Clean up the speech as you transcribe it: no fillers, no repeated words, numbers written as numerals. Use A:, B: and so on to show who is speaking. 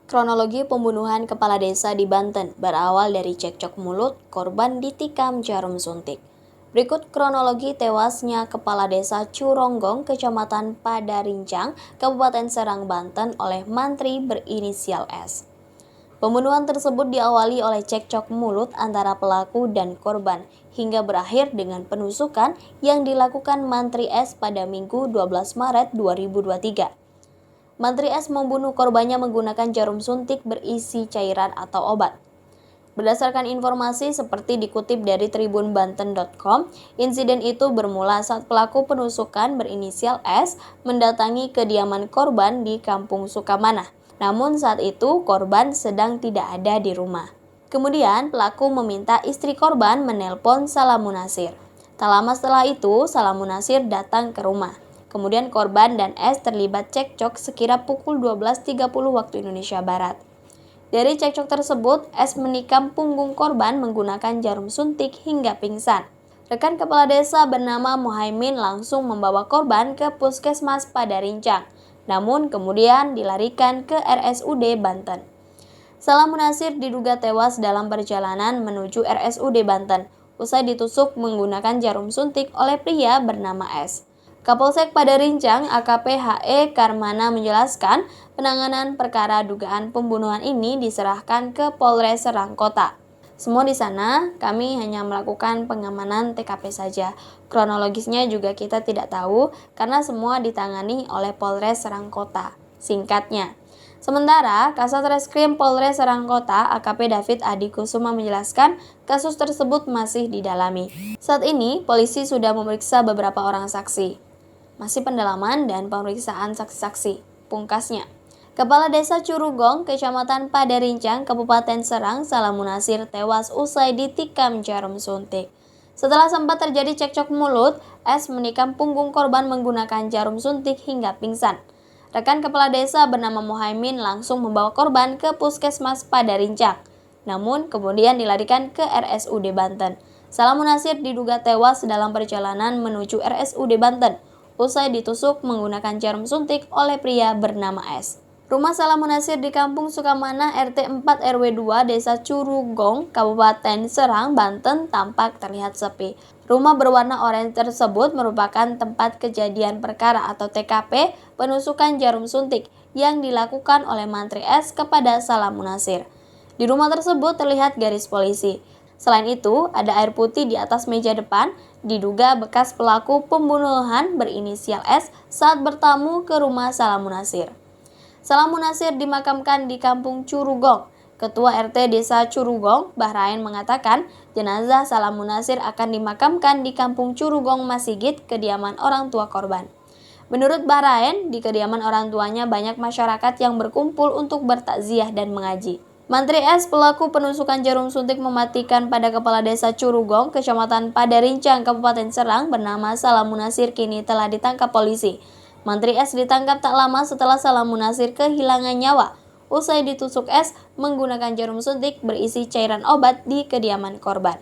A: Kronologi pembunuhan kepala desa di Banten berawal dari cekcok mulut, korban ditikam jarum suntik. Berikut kronologi tewasnya kepala desa Curonggong, Kecamatan Padarincang, Kabupaten Serang, Banten oleh mantri berinisial S. Pembunuhan tersebut diawali oleh cekcok mulut antara pelaku dan korban hingga berakhir dengan penusukan yang dilakukan mantri S pada Minggu 12 Maret 2023. Mantri S membunuh korbannya menggunakan jarum suntik berisi cairan atau obat. Berdasarkan informasi seperti dikutip dari tribunbanten.com, insiden itu bermula saat pelaku penusukan berinisial S mendatangi kediaman korban di Kampung Sukamanah. Namun saat itu korban sedang tidak ada di rumah. Kemudian pelaku meminta istri korban menelpon Salamunasir. Tak lama setelah itu, Salamunasir datang ke rumah. Kemudian korban dan S terlibat cekcok sekira pukul 12.30 waktu Indonesia Barat. Dari cekcok tersebut, S menikam punggung korban menggunakan jarum suntik hingga pingsan. Rekan kepala desa bernama Muhaimin langsung membawa korban ke Puskesmas Padarincang, namun kemudian dilarikan ke RSUD Banten. Salamunasir diduga tewas dalam perjalanan menuju RSUD Banten, usai ditusuk menggunakan jarum suntik oleh pria bernama S. Kapolsek Padarincang AKP HE Karmana menjelaskan penanganan perkara dugaan pembunuhan ini diserahkan ke Polres Serang Kota. Semua di sana kami hanya melakukan pengamanan TKP saja. Kronologisnya juga kita tidak tahu karena semua ditangani oleh Polres Serang Kota. Singkatnya. Sementara, Kasat Reskrim Polres Serang Kota AKP David Adi Kusuma menjelaskan kasus tersebut masih didalami. Saat ini, polisi sudah memeriksa beberapa orang saksi. Masih pendalaman dan pemeriksaan saksi-saksi. Pungkasnya, Kepala Desa Curonggong, Kecamatan Padarincang, Kabupaten Serang, Salamunasir tewas usai ditikam jarum suntik. Setelah sempat terjadi cekcok mulut, S menikam punggung korban menggunakan jarum suntik hingga pingsan. Rekan kepala desa bernama Muhaimin langsung membawa korban ke Puskesmas Padarincang, namun kemudian dilarikan ke RSUD Banten. Salamunasir diduga tewas dalam perjalanan menuju RSUD Banten, usai ditusuk menggunakan jarum suntik oleh pria bernama S. Rumah Salamunasir di Kampung Sukamanah RT 4 RW 2 Desa Curonggong, Kabupaten Serang, Banten tampak terlihat sepi. Rumah berwarna oranye tersebut merupakan tempat kejadian perkara atau TKP penusukan jarum suntik yang dilakukan oleh mantri S kepada Salamunasir. Di rumah tersebut terlihat garis polisi. Selain itu, ada air putih di atas meja depan, diduga bekas pelaku pembunuhan berinisial S saat bertamu ke rumah Salamunasir. Salamunasir dimakamkan di Kampung Curonggong. Ketua RT Desa Curonggong, Bahrain, mengatakan jenazah Salamunasir akan dimakamkan di Kampung Curonggong Masigit, kediaman orang tua korban. Menurut Bahrain, di kediaman orang tuanya banyak masyarakat yang berkumpul untuk bertakziah dan mengaji. Mantri S, pelaku penusukan jarum suntik mematikan pada kepala desa Curonggong, Kecamatan Padarincang, Kabupaten Serang bernama Salamunasir kini telah ditangkap polisi. Mantri S ditangkap tak lama setelah Salamunasir kehilangan nyawa usai ditusuk S menggunakan jarum suntik berisi cairan obat di kediaman korban.